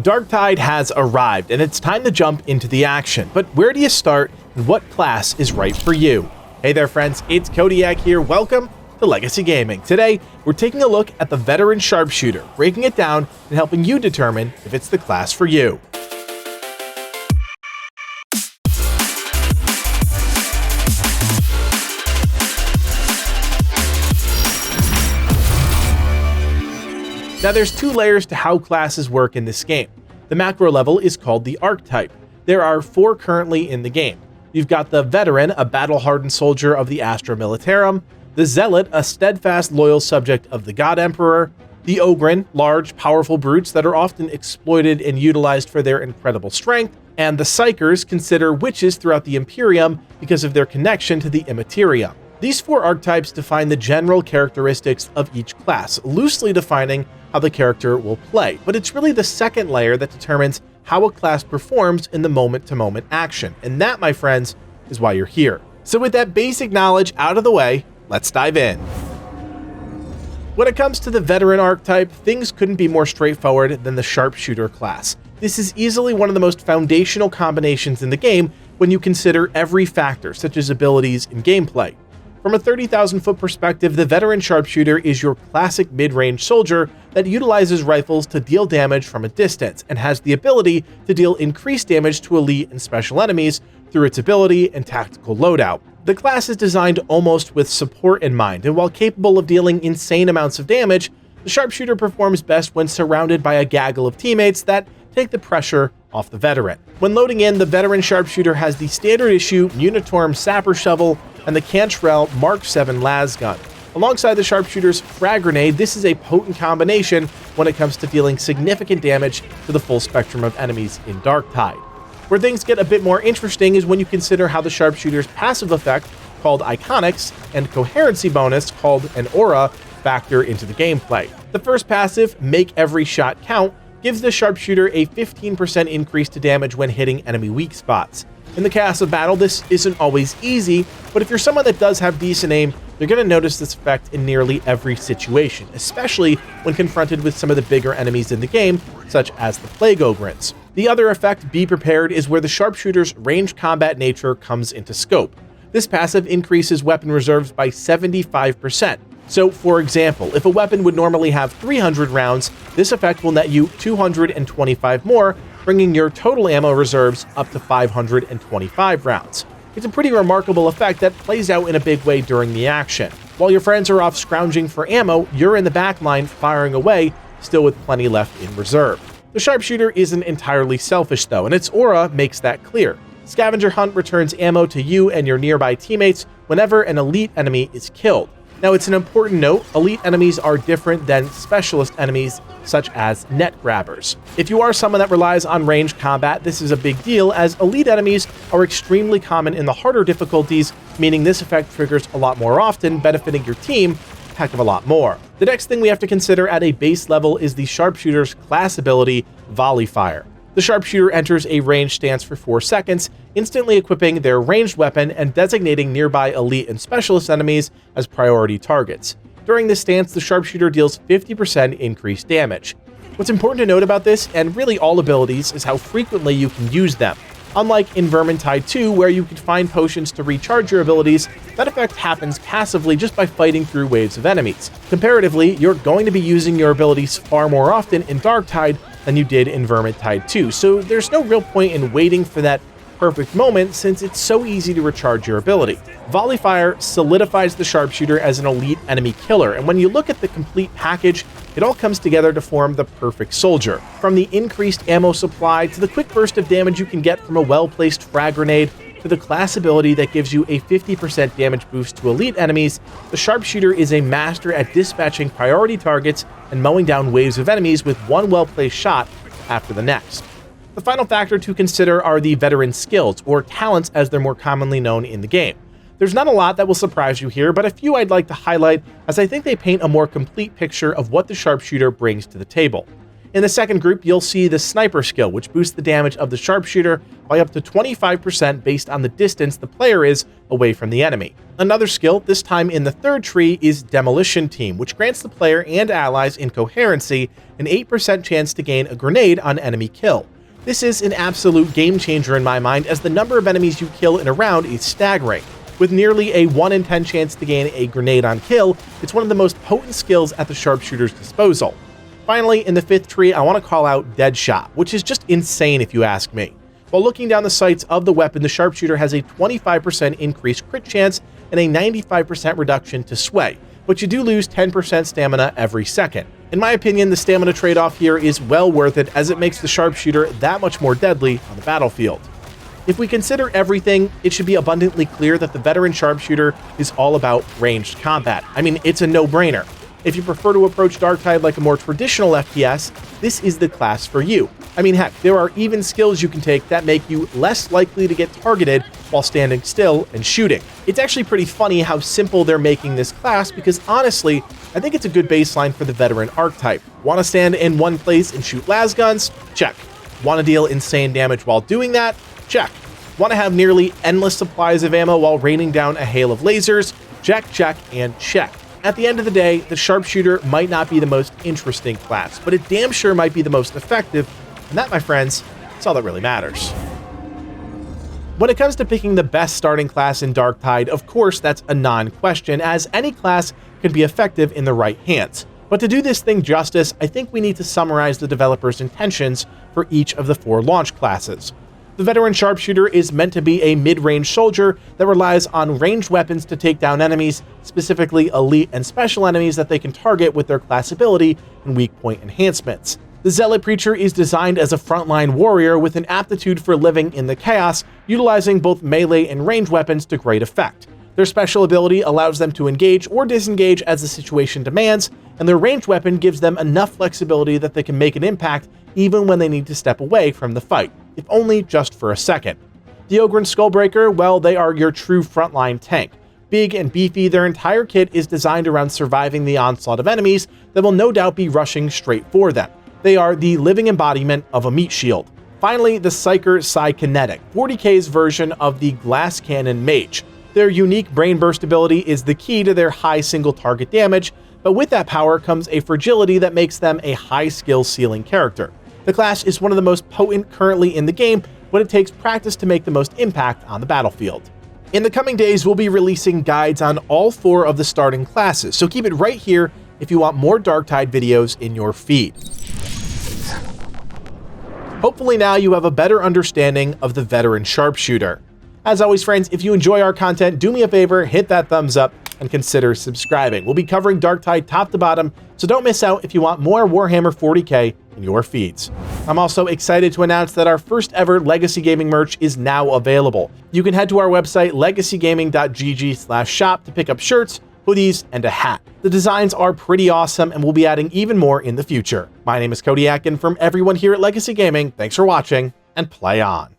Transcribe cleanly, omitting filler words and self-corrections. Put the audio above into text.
Darktide has arrived, and it's time to jump into the action. But where do you start, and what class is right for you? Hey there friends, it's Codiak here. Welcome to Legacy Gaming. Today, we're taking a look at the Veteran Sharpshooter, breaking it down and helping you determine if it's the class for you. Now there's two layers to how classes work in this game. The macro level is called the archetype. There are 4 currently in the game. You've got the Veteran, a battle-hardened soldier of the Astra Militarum, the Zealot, a steadfast, loyal subject of the God Emperor, the Ogren, large, powerful brutes that are often exploited and utilized for their incredible strength, and the Psykers, consider witches throughout the Imperium because of their connection to the Immaterium. These 4 archetypes define the general characteristics of each class, loosely defining how the character will play, but it's really the second layer that determines how a class performs in the moment-to-moment action, and that, my friends, is why you're here. So with that basic knowledge out of the way, let's dive in. When it comes to the Veteran archetype, things couldn't be more straightforward than the Sharpshooter class. This is easily one of the most foundational combinations in the game when you consider every factor, such as abilities and gameplay. From a 30,000-foot perspective, the Veteran Sharpshooter is your classic mid-range soldier that utilizes rifles to deal damage from a distance and has the ability to deal increased damage to elite and special enemies through its ability and tactical loadout. The class is designed almost with support in mind, and while capable of dealing insane amounts of damage, the Sharpshooter performs best when surrounded by a gaggle of teammates that take the pressure off the Veteran. When loading in, the Veteran Sharpshooter has the standard issue Unitorm Sapper Shovel and the Cantrell Mark 7 las gun. Alongside the Sharpshooter's frag grenade, this is a potent combination when it comes to dealing significant damage to the full spectrum of enemies in Darktide. Where things get a bit more interesting is when you consider how the Sharpshooter's passive effect, called Iconics, and coherency bonus, called an Aura, factor into the gameplay. The first passive, Make Every Shot Count, gives the Sharpshooter a 15% increase to damage when hitting enemy weak spots. In the chaos of battle, this isn't always easy, but if you're someone that does have decent aim, you're going to notice this effect in nearly every situation, especially when confronted with some of the bigger enemies in the game, such as the Plague Ogrins. The other effect, Be Prepared, is where the Sharpshooter's ranged combat nature comes into scope. This passive increases weapon reserves by 75%. So, for example, if a weapon would normally have 300 rounds, this effect will net you 225 more, bringing your total ammo reserves up to 525 rounds. It's a pretty remarkable effect that plays out in a big way during the action. While your friends are off scrounging for ammo, you're in the back line firing away, still with plenty left in reserve. The Sharpshooter isn't entirely selfish though, and its aura makes that clear. Scavenger Hunt returns ammo to you and your nearby teammates whenever an elite enemy is killed. Now, it's an important note, elite enemies are different than specialist enemies, such as net grabbers. If you are someone that relies on ranged combat, this is a big deal, as elite enemies are extremely common in the harder difficulties, meaning this effect triggers a lot more often, benefiting your team a heck of a lot more. The next thing we have to consider at a base level is the Sharpshooter's class ability, Volley Fire. The Sharpshooter enters a ranged stance for 4 seconds, instantly equipping their ranged weapon and designating nearby elite and specialist enemies as priority targets. During this stance, the Sharpshooter deals 50% increased damage. What's important to note about this, and really all abilities, is how frequently you can use them. Unlike in Vermintide 2, where you can find potions to recharge your abilities, that effect happens passively just by fighting through waves of enemies. Comparatively, you're going to be using your abilities far more often in Darktide than you did in Vermintide 2, so there's no real point in waiting for that perfect moment since it's so easy to recharge your ability. Volley Fire solidifies the Sharpshooter as an elite enemy killer, and when you look at the complete package, it all comes together to form the perfect soldier. From the increased ammo supply, to the quick burst of damage you can get from a well-placed frag grenade, to the class ability that gives you a 50% damage boost to elite enemies, the Sharpshooter is a master at dispatching priority targets and mowing down waves of enemies with one well-placed shot after the next. The final factor to consider are the Veteran skills, or talents as they're more commonly known in the game. There's not a lot that will surprise you here, but a few I'd like to highlight as I think they paint a more complete picture of what the Sharpshooter brings to the table. In the second group, you'll see the sniper skill, which boosts the damage of the sharpshooter by up to 25% based on the distance the player is away from the enemy. Another skill, this time in the third tree, is demolition team, which grants the player and allies in coherency an 8% chance to gain a grenade on enemy kill. This is an absolute game changer in my mind, as the number of enemies you kill in a round is staggering. With nearly a 1 in 10 chance to gain a grenade on kill, it's one of the most potent skills at the sharpshooter's disposal. Finally, in the fifth tree, I want to call out Deadshot, which is just insane if you ask me. While looking down the sights of the weapon, the sharpshooter has a 25% increased crit chance and a 95% reduction to sway, but you do lose 10% stamina every second. In my opinion, the stamina trade-off here is well worth it, as it makes the sharpshooter that much more deadly on the battlefield. If we consider everything, it should be abundantly clear that the Veteran Sharpshooter is all about ranged combat. I mean, it's a no-brainer. If you prefer to approach Darktide like a more traditional FPS, this is the class for you. I mean, heck, there are even skills you can take that make you less likely to get targeted while standing still and shooting. It's actually pretty funny how simple they're making this class, because honestly, I think it's a good baseline for the Veteran archetype. Want to stand in one place and shoot las guns? Check. Want to deal insane damage while doing that? Check. Want to have nearly endless supplies of ammo while raining down a hail of lasers? Check, check, and check. At the end of the day, the sharpshooter might not be the most interesting class, but it damn sure might be the most effective, and that, my friends, is all that really matters. When it comes to picking the best starting class in Darktide, of course that's a non-question, as any class can be effective in the right hands. But to do this thing justice, I think we need to summarize the developers' intentions for each of the 4 launch classes. The Veteran Sharpshooter is meant to be a mid-range soldier that relies on ranged weapons to take down enemies, specifically elite and special enemies that they can target with their class ability and weak point enhancements. The Zealot Preacher is designed as a frontline warrior with an aptitude for living in the chaos, utilizing both melee and ranged weapons to great effect. Their special ability allows them to engage or disengage as the situation demands, and their ranged weapon gives them enough flexibility that they can make an impact even when they need to step away from the fight, if only just for a second. The Ogre and Skullbreaker, well, they are your true frontline tank. Big and beefy, their entire kit is designed around surviving the onslaught of enemies that will no doubt be rushing straight for them. They are the living embodiment of a meat shield. Finally, the Psyker Psykinetic, 40k's version of the Glass Cannon Mage. Their unique brain burst ability is the key to their high single target damage, but with that power comes a fragility that makes them a high skill ceiling character. The class is one of the most potent currently in the game, but it takes practice to make the most impact on the battlefield. In the coming days, we'll be releasing guides on all 4 of the starting classes, so keep it right here if you want more Darktide videos in your feed. Hopefully now you have a better understanding of the Veteran Sharpshooter. As always, friends, if you enjoy our content, do me a favor, hit that thumbs up, and consider subscribing. We'll be covering Darktide top to bottom, so don't miss out if you want more Warhammer 40k in your feeds. I'm also excited to announce that our first ever Legacy Gaming merch is now available. You can head to our website, legacygaming.gg/shop, to pick up shirts, hoodies, and a hat. The designs are pretty awesome, and we'll be adding even more in the future. My name is Codiak, and from everyone here at Legacy Gaming, thanks for watching, and play on.